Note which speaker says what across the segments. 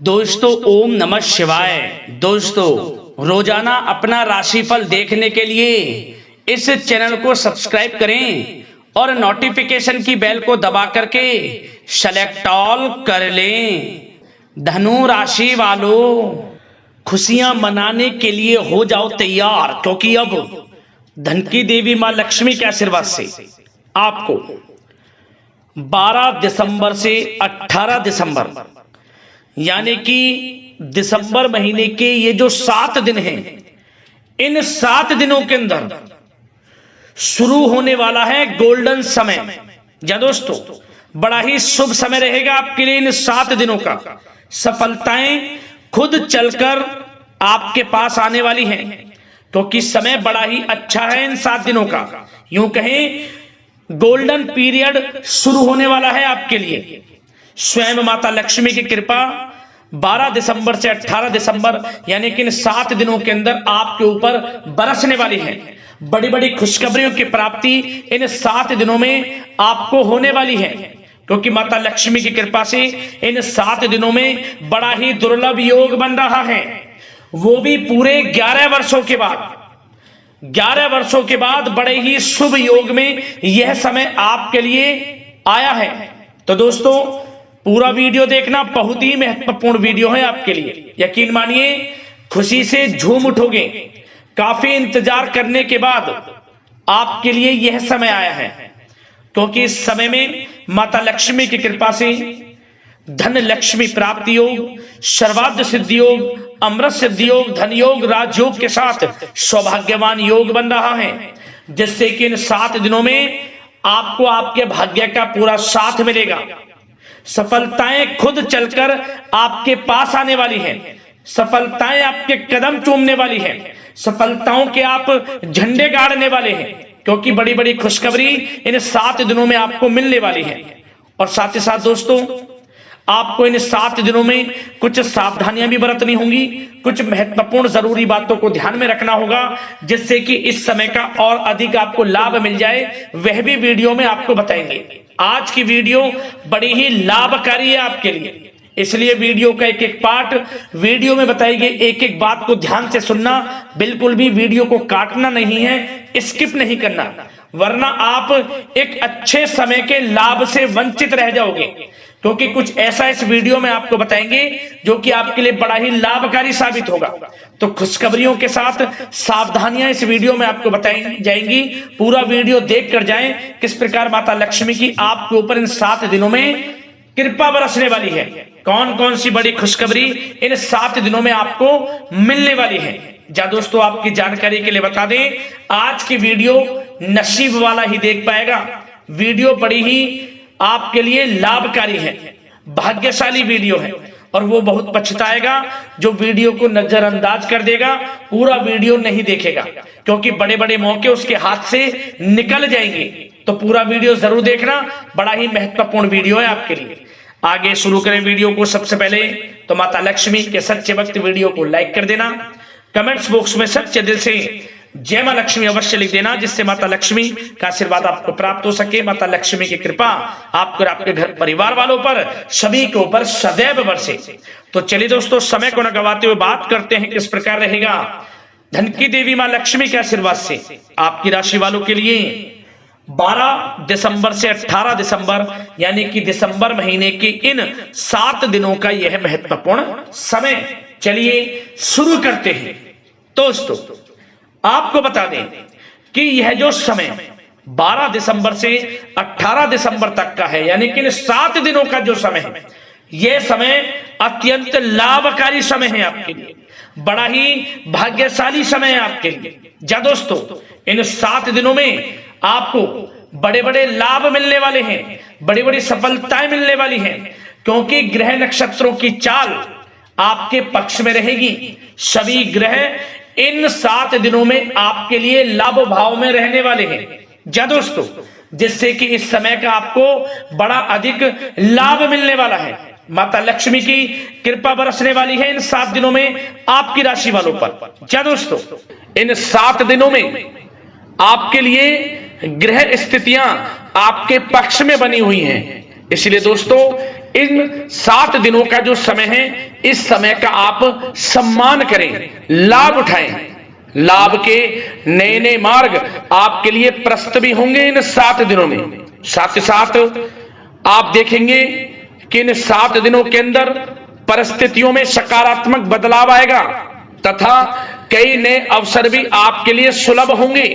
Speaker 1: दोस्तों ओम नमः शिवाय। दोस्तों रोजाना अपना राशिफल देखने के लिए इस चैनल को सब्सक्राइब करें और नोटिफिकेशन की बेल को दबा करके सेलेक्ट ऑल कर लें। धनु राशि वालों, खुशियां मनाने के लिए हो जाओ तैयार, क्योंकि अब धन की देवी मां लक्ष्मी के आशीर्वाद से आपको 12 दिसंबर से 18 दिसंबर यानी कि दिसंबर महीने के ये जो 7 दिन हैं, इन 7 दिनों के अंदर शुरू होने वाला है गोल्डन समय। या दोस्तों बड़ा ही शुभ समय रहेगा आपके लिए। इन 7 दिनों का सफलताएं खुद चलकर आपके पास आने वाली हैं, क्योंकि समय बड़ा ही अच्छा है इन 7 दिनों का। यूं कहें गोल्डन पीरियड शुरू होने वाला है आपके लिए। स्वयं माता लक्ष्मी की कृपा 12 दिसंबर से 18 दिसंबर यानी कि इन 7 दिनों के अंदर आपके ऊपर बरसने वाली है। बड़ी बड़ी खुशखबरियों की प्राप्ति इन 7 दिनों में आपको होने वाली है, क्योंकि माता लक्ष्मी की कृपा से इन 7 दिनों में बड़ा ही दुर्लभ योग बन रहा है, वो भी पूरे 11 वर्षों के बाद। 11 वर्षों के बाद बड़े ही शुभ योग में यह समय आपके लिए आया है। तो दोस्तों पूरा वीडियो देखना, बहुत ही महत्वपूर्ण वीडियो है आपके लिए। यकीन मानिए खुशी से झूम उठोगे। काफी इंतजार करने के बाद आपके लिए यह समय आया है, क्योंकि इस समय में माता लक्ष्मी की कृपा से धन लक्ष्मी प्राप्ति योग, सर्वार्थ सिद्धि योग, अमृत सिद्धि योग, धन योग, राजयोग के साथ सौभाग्यवान योग बन रहा है, जिससे कि इन 7 दिनों में आपको आपके भाग्य का पूरा साथ मिलेगा। सफलताएं खुद चलकर आपके पास आने वाली हैं। सफलताएं आपके कदम चूमने वाली हैं। सफलताओं के आप झंडे गाड़ने वाले हैं, क्योंकि बड़ी बड़ी खुशखबरी इन 7 दिनों में आपको मिलने वाली है। और साथ ही साथ दोस्तों आपको इन 7 दिनों में कुछ सावधानियां भी बरतनी होंगी, कुछ महत्वपूर्ण जरूरी बातों को ध्यान में रखना होगा, जिससे कि इस समय का और अधिक आपको लाभ मिल जाए। वह भी वीडियो में आपको बताएंगे। आज की वीडियो बड़ी ही लाभकारी है आपके लिए, इसलिए वीडियो का एक एक पार्ट वीडियो में बताई गई एक एक बात को ध्यान से सुनना। बिल्कुल भी वीडियो को काटना नहीं है, स्किप नहीं करना, वरना आप एक अच्छे समय के लाभ से वंचित रह जाओगे। क्योंकि कुछ ऐसा इस वीडियो में आपको बताएंगे जो कि आपके लिए बड़ा ही लाभकारी साबित होगा। तो खुशखबरियों के साथ सावधानियां इस वीडियो में आपको बताई जाएंगी। पूरा वीडियो देख कर जाएं किस प्रकार माता लक्ष्मी की आपके ऊपर इन 7 दिनों में कृपा बरसने वाली है। कौन कौन सी बड़ी खुशखबरी इन 7 दिनों में आपको मिलने वाली है। जा दोस्तों आपकी जानकारी के लिए बता दें, आज की वीडियो नसीब वाला ही देख पाएगा। वीडियो बड़ी ही आपके लिए लाभकारी है, भाग्यशाली वीडियो है, और वो बहुत पछताएगा जो वीडियो को नजरअंदाज कर देगा, पूरा वीडियो नहीं देखेगा, क्योंकि बड़े बड़े मौके उसके हाथ से निकल जाएंगे। तो पूरा वीडियो जरूर देखना, बड़ा ही महत्वपूर्ण वीडियो है आपके लिए। आगे शुरू करें वीडियो को। सबसे पहले तो माता लक्ष्मी के सच्चे भक्त वीडियो को लाइक कर देना, कमेंट्स बॉक्स में सच्चे दिल से जय मां लक्ष्मी अवश्य लिख देना, जिससे माता लक्ष्मी का आशीर्वाद आपको प्राप्त हो सके। माता लक्ष्मी की कृपा आपको और आपके घर परिवार वालों पर सभी के ऊपर सदैव बरसे। तो चलिए दोस्तों समय को न गवाते हुए बात करते हैं किस प्रकार रहेगा धन की देवी मां लक्ष्मी के आशीर्वाद से आपकी राशि वालों के लिए 12 दिसंबर से 18 दिसंबर यानी कि दिसंबर महीने के इन 7 दिनों का यह महत्वपूर्ण समय। चलिए शुरू करते हैं। दोस्तों आपको बता दें कि यह जो समय 12 दिसंबर से 18 दिसंबर तक का है, यानी कि इन 7 दिनों का जो समय है, यह समय अत्यंत लाभकारी समय है आपके लिए, बड़ा ही भाग्यशाली समय है आपके लिए। जा दोस्तों इन 7 दिनों में आपको बड़े बड़े लाभ मिलने वाले हैं, बड़ी बड़ी सफलताएं मिलने वाली हैं, क्योंकि ग्रह नक्षत्रों की चाल आपके पक्ष में रहेगी। सभी ग्रह इन 7 दिनों में आपके लिए लाभ भाव में रहने वाले हैं। जा दोस्तों जिससे कि इस समय का आपको बड़ा अधिक लाभ मिलने वाला है। माता लक्ष्मी की कृपा बरसने वाली है इन 7 दिनों में आपकी राशि वालों पर। जा दोस्तों इन 7 दिनों में आपके लिए ग्रह स्थितियां आपके पक्ष में बनी हुई हैं, इसलिए दोस्तों इन 7 दिनों का जो समय है इस समय का आप सम्मान करें, लाभ उठाएं। लाभ के नए नए मार्ग आपके लिए प्रशस्त भी होंगे इन 7 दिनों में। साथ ही साथ आप देखेंगे कि इन 7 दिनों के अंदर परिस्थितियों में सकारात्मक बदलाव आएगा तथा कई नए अवसर भी आपके लिए सुलभ होंगे।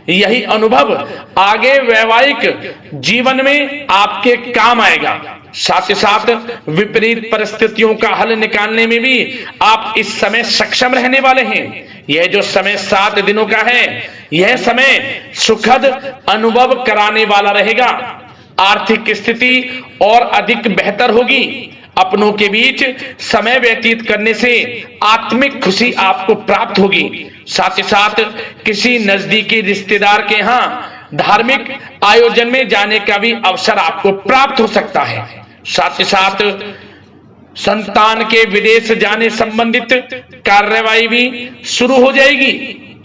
Speaker 1: यही अनुभव आगे वैवाहिक जीवन में आपके काम आएगा। साथ ही साथ विपरीत परिस्थितियों का हल निकालने में भी आप इस समय सक्षम रहने वाले हैं। यह जो समय 7 दिनों का है, यह समय सुखद अनुभव कराने वाला रहेगा। आर्थिक स्थिति और अधिक बेहतर होगी। अपनों के बीच समय व्यतीत करने से आत्मिक खुशी आपको प्राप्त होगी। साथ ही साथ किसी नजदीकी रिश्तेदार के यहाँ धार्मिक आयोजन में जाने का भी अवसर आपको प्राप्त हो सकता है। साथ ही साथ संतान के विदेश जाने संबंधित कार्यवाही भी शुरू हो जाएगी।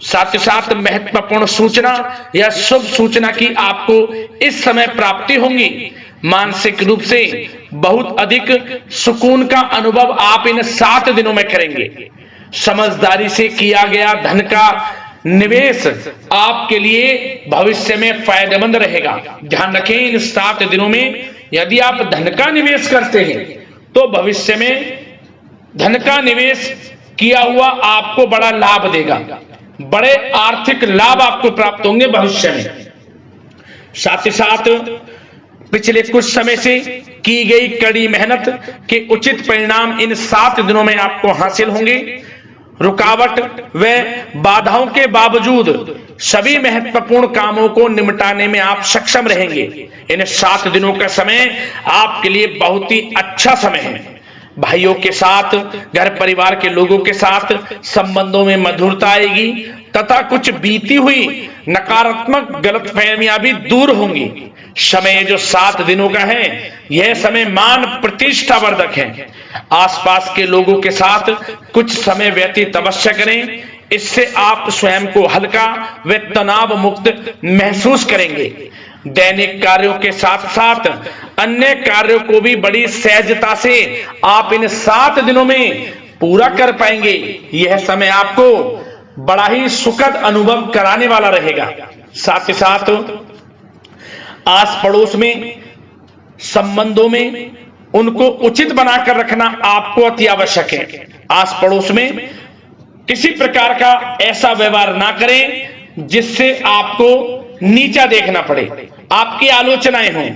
Speaker 1: साथ ही साथ महत्वपूर्ण सूचना या शुभ सूचना की आपको इस समय प्राप्ति होंगी। मानसिक रूप से बहुत अधिक सुकून का अनुभव आप इन 7 दिनों में करेंगे। समझदारी से किया गया धन का निवेश आपके लिए भविष्य में फायदेमंद रहेगा। ध्यान रखें, इन 7 दिनों में यदि आप धन का निवेश करते हैं तो भविष्य में धन का निवेश किया हुआ आपको बड़ा लाभ देगा। बड़े आर्थिक लाभ आपको प्राप्त होंगे भविष्य में। साथ ही साथ पिछले कुछ समय से की गई कड़ी मेहनत के उचित परिणाम इन 7 दिनों में आपको हासिल होंगे। रुकावट व बाधाओं के बावजूद सभी महत्वपूर्ण कामों को निपटाने में आप सक्षम रहेंगे। इन 7 दिनों का समय आपके लिए बहुत ही अच्छा समय है। भाइयों के साथ, घर परिवार के लोगों के साथ संबंधों में मधुरता आएगी तथा कुछ बीती हुई नकारात्मक गलतफहमियां भी दूर होंगी। समय जो 7 दिनों का है, यह समय मान प्रतिष्ठा वर्धक है। आसपास के लोगों के साथ कुछ समय व्यतीत अवश्य करें। इससे आप स्वयं को हल्का व तनाव मुक्त महसूस करेंगे। दैनिक कार्यों के साथ साथ अन्य कार्यों को भी बड़ी सहजता से आप इन 7 दिनों में पूरा कर पाएंगे। यह समय आपको बड़ा ही सुखद अनुभव कराने वाला रहेगा। साथ ही साथ आस पड़ोस में संबंधों में उनको उचित बनाकर रखना आपको अति आवश्यक है। आस पड़ोस में किसी प्रकार का ऐसा व्यवहार ना करें जिससे आपको नीचा देखना पड़े, आपकी आलोचनाएं हों,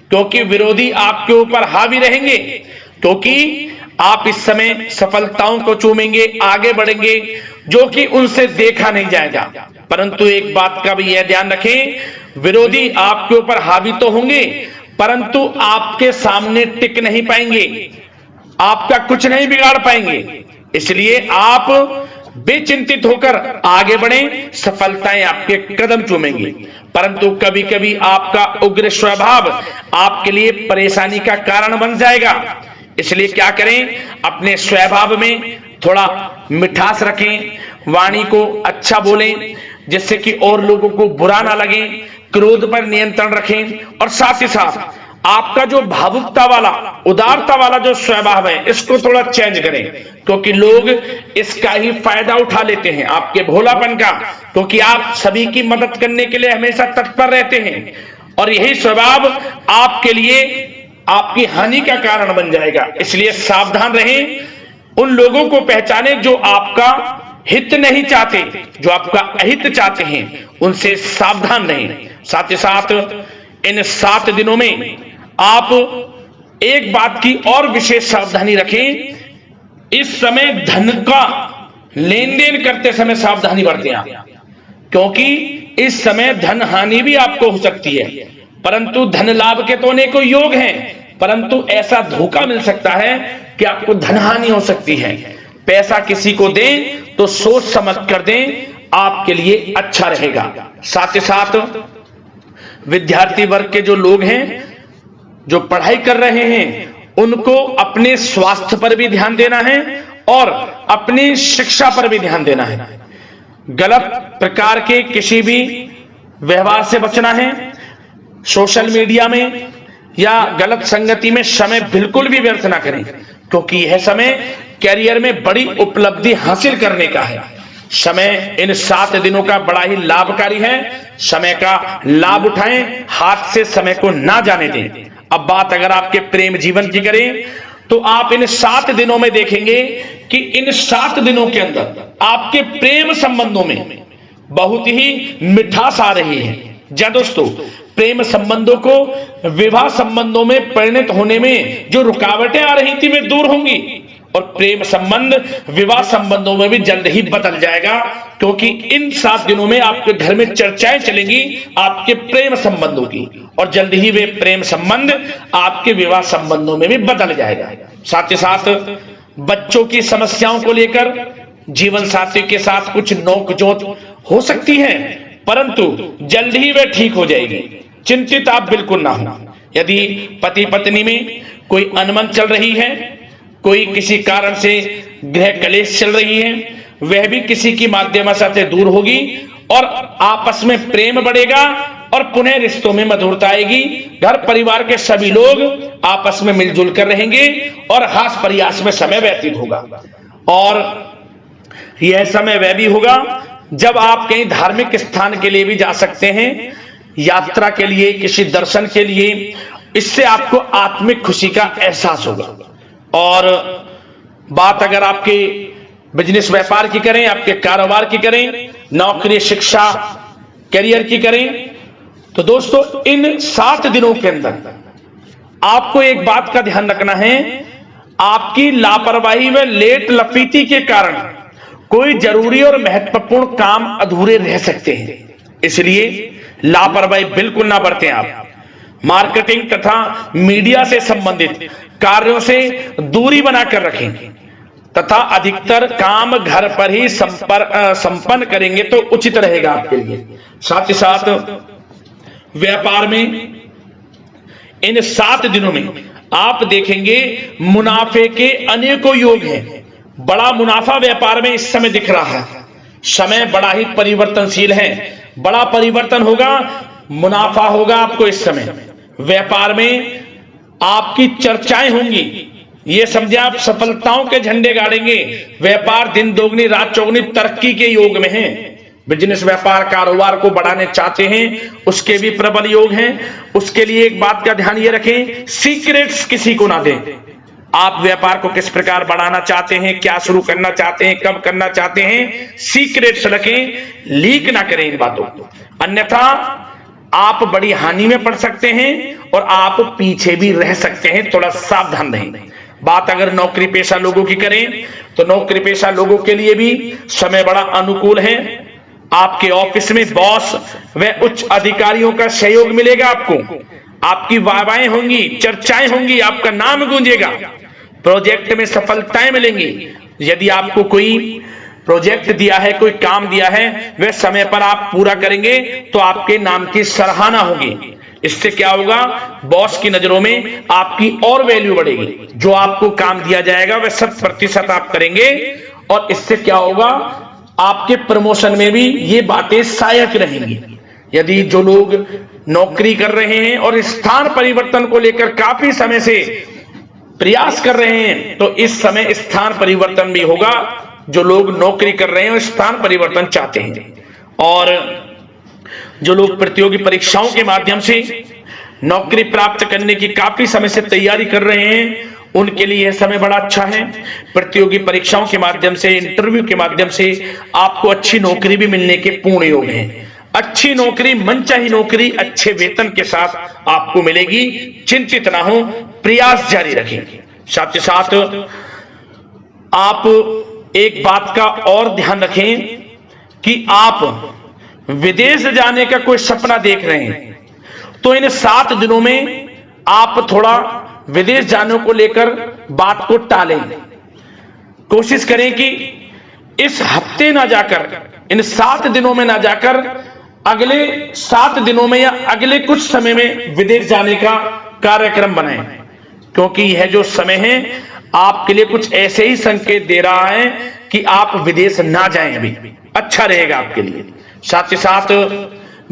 Speaker 1: क्योंकि विरोधी आपके ऊपर हावी रहेंगे। क्योंकि आप इस समय सफलताओं को चूमेंगे, आगे बढ़ेंगे, जो कि उनसे देखा नहीं जाएगा। परंतु एक बात का भी यह ध्यान रखें, विरोधी आपके ऊपर हावी तो होंगे परंतु आपके सामने टिक नहीं पाएंगे, आपका कुछ नहीं बिगाड़ पाएंगे। इसलिए आप बेचिंतित होकर आगे बढ़ें, सफलताएं आपके कदम चूमेंगी। परंतु कभी कभी आपका उग्र स्वभाव आपके लिए परेशानी का कारण बन जाएगा। इसलिए क्या करें, अपने स्वभाव में थोड़ा मिठास रखें, वाणी को अच्छा बोलें जिससे कि और लोगों को बुरा ना लगे, क्रोध पर नियंत्रण रखें। और साथ ही साथ आपका जो भावुकता वाला, उदारता वाला जो स्वभाव है, इसको थोड़ा चेंज करें, क्योंकि लोग इसका ही फायदा उठा लेते हैं, आपके भोलापन का, क्योंकि आप सभी की मदद करने के लिए हमेशा तत्पर रहते हैं। और यही स्वभाव आपके लिए आपकी हानि का कारण बन जाएगा। इसलिए सावधान रहें, उन लोगों को पहचाने जो आपका हित नहीं चाहते, जो आपका अहित चाहते हैं, उनसे सावधान रहें। साथ ही साथ इन 7 दिनों में आप एक बात की और विशेष सावधानी रखें, इस समय धन का लेन देन करते समय सावधानी बरतें आप, क्योंकि इस समय धन हानि भी आपको हो सकती है। परंतु धन लाभ के तो अनेकों योग हैं, परंतु ऐसा धोखा मिल सकता है कि आपको धन हानि हो सकती है। पैसा किसी को दें तो सोच समझ कर दें, आपके लिए अच्छा रहेगा। साथ ही साथ विद्यार्थी वर्ग के जो लोग हैं, जो पढ़ाई कर रहे हैं, उनको अपने स्वास्थ्य पर भी ध्यान देना है और अपनी शिक्षा पर भी ध्यान देना है। गलत प्रकार के किसी भी व्यवहार से बचना है। सोशल मीडिया में या गलत संगति में समय बिल्कुल भी व्यर्थ ना करें, क्योंकि यह समय कैरियर में बड़ी उपलब्धि हासिल करने का है। समय इन 7 दिनों का बड़ा ही लाभकारी है। समय का लाभ उठाएं, हाथ से समय को ना जाने दें। अब बात अगर आपके प्रेम जीवन की करें तो आप इन 7 दिनों में देखेंगे कि इन 7 दिनों के अंदर आपके प्रेम संबंधों में बहुत ही मिठास आ रही है। जी दोस्तों, प्रेम संबंधों को विवाह संबंधों में परिणत होने में जो रुकावटें आ रही थी वे दूर होंगी और प्रेम संबंध विवाह संबंधों में भी जल्द ही बदल जाएगा, क्योंकि इन 7 दिनों में आपके घर में चर्चाएं चलेंगी आपके प्रेम संबंधों की और जल्द ही वे प्रेम संबंध आपके विवाह संबंधों में भी बदल जाएगा। साथ ही साथ बच्चों की समस्याओं को लेकर जीवन साथी के साथ कुछ नोकझोंक हो सकती है, परंतु जल्द ही वे ठीक हो जाएगी। चिंतित आप बिल्कुल ना हो। यदि पति पत्नी में कोई अनबन चल रही है, कोई किसी कारण से गृह कलेश चल रही है, वह भी किसी की माध्यम से दूर होगी और आपस में प्रेम बढ़ेगा और पुनः रिश्तों में मधुरता आएगी। घर परिवार के सभी लोग आपस में मिलजुल कर रहेंगे और हास प्रयास में समय व्यतीत होगा। और यह समय वह भी होगा जब आप कहीं धार्मिक स्थान के लिए भी जा सकते हैं, यात्रा के लिए, किसी दर्शन के लिए। इससे आपको आत्मिक खुशी का एहसास होगा। और बात अगर आपके बिजनेस व्यापार की करें, आपके कारोबार की करें, नौकरी, शिक्षा, करियर की करें, तो दोस्तों इन 7 दिनों के अंदर आपको एक बात का ध्यान रखना है। आपकी लापरवाही व लेट लफीती के कारण कोई जरूरी और महत्वपूर्ण काम अधूरे रह सकते हैं, इसलिए लापरवाही बिल्कुल ना बरतें। आप मार्केटिंग तथा मीडिया से संबंधित कार्यों से दूरी बनाकर रखें तथा अधिकतर काम घर पर ही संपन्न करेंगे तो उचित रहेगा आपके लिए। साथ ही साथ व्यापार में इन 7 दिनों में आप देखेंगे मुनाफे के अनेकों योग हैं। बड़ा मुनाफा व्यापार में इस समय दिख रहा है। समय बड़ा ही परिवर्तनशील है, बड़ा परिवर्तन होगा, मुनाफा होगा आपको इस समय। व्यापार में आपकी चर्चाएं होंगी, ये समझे आप सफलताओं के झंडे गाड़ेंगे। व्यापार दिन दोगुनी रात चौगुनी तरक्की के योग में है। बिजनेस व्यापार कारोबार को बढ़ाने चाहते हैं, उसके भी प्रबल योग हैं। उसके लिए एक बात का ध्यान ये रखें, सीक्रेट्स किसी को ना दें। आप व्यापार को किस प्रकार बढ़ाना चाहते हैं, क्या शुरू करना चाहते हैं, कब करना चाहते हैं, सीक्रेट्स रखें, लीक ना करें इन बातों को, अन्यथा आप बड़ी हानि में पड़ सकते हैं और आप पीछे भी रह सकते हैं। थोड़ा सावधान रहें। बात अगर नौकरी पेशा लोगों की करें तो नौकरी पेशा लोगों के लिए भी समय बड़ा अनुकूल है। आपके ऑफिस में बॉस व उच्च अधिकारियों का सहयोग मिलेगा आपको। आपकी वाहवाहें होंगी, चर्चाएं होंगी, आपका नाम गूंजेगा। प्रोजेक्ट में सफलताएं मिलेंगी। यदि आपको कोई प्रोजेक्ट दिया है, कोई काम दिया है, वह समय पर आप पूरा करेंगे तो आपके नाम की सराहना होगी। इससे क्या होगा, बॉस की नजरों में आपकी और वैल्यू बढ़ेगी। जो आपको काम दिया जाएगा वह 100% आप करेंगे और इससे क्या होगा, आपके प्रमोशन में भी ये बातें सहायक रहेंगी। यदि जो लोग नौकरी कर रहे हैं और स्थान परिवर्तन को लेकर काफी समय से प्रयास कर रहे हैं तो इस समय स्थान परिवर्तन भी होगा। जो लोग नौकरी कर रहे हैं और स्थान परिवर्तन चाहते हैं, और जो लोग प्रतियोगी परीक्षाओं के माध्यम से नौकरी प्राप्त करने की काफी समय से तैयारी कर रहे हैं, उनके लिए यह समय बड़ा अच्छा है। प्रतियोगी परीक्षाओं के माध्यम से, इंटरव्यू के माध्यम से आपको अच्छी नौकरी भी मिलने के पूर्ण योग हैं। अच्छी नौकरी, मनचाही नौकरी अच्छे वेतन के साथ आपको मिलेगी। चिंतित ना हो, प्रयास जारी रखें। साथ ही साथ आप एक बात का और ध्यान रखें कि आप विदेश जाने का कोई सपना देख रहे हैं तो इन 7 दिनों में आप थोड़ा विदेश जाने को लेकर बात को टालें। कोशिश करें कि इस हफ्ते ना जाकर, इन 7 दिनों में ना जाकर अगले 7 दिनों में या अगले कुछ समय में विदेश जाने का कार्यक्रम बनाएं, क्योंकि यह जो समय है आपके लिए कुछ ऐसे ही संकेत दे रहा है कि आप विदेश ना जाएं, अभी अच्छा रहेगा आपके लिए। साथ ही साथ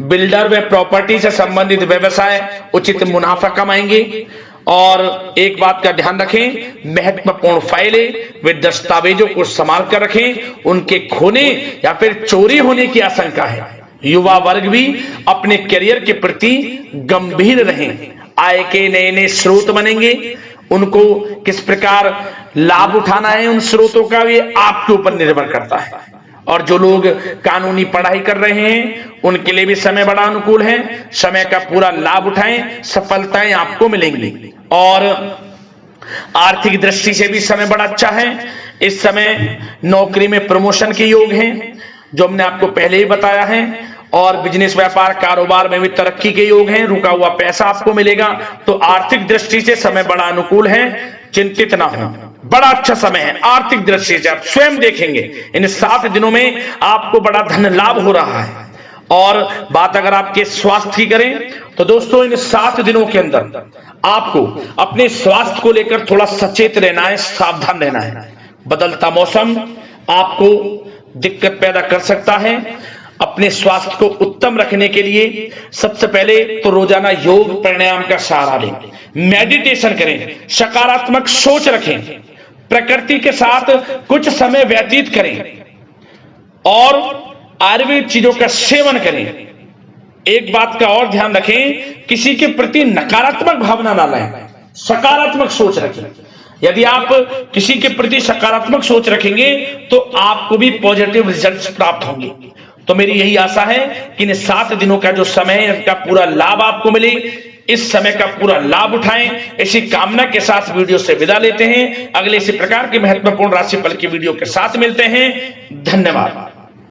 Speaker 1: बिल्डर व प्रॉपर्टी से संबंधित व्यवसाय उचित मुनाफा कमाएंगे
Speaker 2: और एक बात का ध्यान रखें, महत्वपूर्ण फाइलें वे दस्तावेजों को संभाल कर रखें, उनके खोने या फिर चोरी होने की आशंका है। युवा वर्ग भी अपने करियर के प्रति गंभीर रहें। आय के नए नए स्रोत बनेंगे, उनको किस प्रकार लाभ उठाना है उन स्रोतों का, ये आपके ऊपर निर्भर करता है। और जो लोग कानूनी पढ़ाई कर रहे हैं उनके लिए भी समय बड़ा अनुकूल है। समय का पूरा लाभ उठाएं, सफलताएं आपको मिलेंगी। और आर्थिक दृष्टि से भी समय बड़ा अच्छा है। इस समय नौकरी में प्रमोशन के योग हैं, जो हमने आपको पहले ही बताया है। और बिजनेस, व्यापार, कारोबार में भी तरक्की के योग हैं। रुका हुआ पैसा आपको मिलेगा। तो आर्थिक दृष्टि से समय बड़ा अनुकूल है, चिंतित ना हो, बड़ा अच्छा समय है। आर्थिक दृष्टि से आप स्वयं देखेंगे इन 7 दिनों में आपको बड़ा धन लाभ हो रहा है। और बात अगर आपके स्वास्थ्य की करें तो दोस्तों, इन 7 दिनों के अंदर आपको अपने स्वास्थ्य को लेकर थोड़ा सचेत रहना है, सावधान रहना है। बदलता मौसम आपको दिक्कत पैदा कर सकता है। अपने स्वास्थ्य को उत्तम रखने के लिए सबसे पहले तो रोजाना योग प्राणायाम का सहारा लें, मेडिटेशन करें, सकारात्मक सोच रखें, प्रकृति के साथ कुछ समय व्यतीत करें और आयुर्वेद चीजों का सेवन करें। एक बात का और ध्यान रखें, किसी के प्रति नकारात्मक भावना ना लाएं, सकारात्मक सोच रखें। यदि आप किसी के प्रति सकारात्मक सोच रखेंगे तो आपको भी पॉजिटिव रिजल्ट्स प्राप्त होंगे। तो मेरी यही आशा है कि इन 7 दिनों का जो समय है इसका पूरा लाभ आपको मिले। इस समय का पूरा लाभ उठाएं, इसी कामना के साथ वीडियो से विदा लेते हैं। अगले इसी प्रकार के महत्वपूर्ण राशिफल की वीडियो के साथ मिलते हैं। धन्यवाद।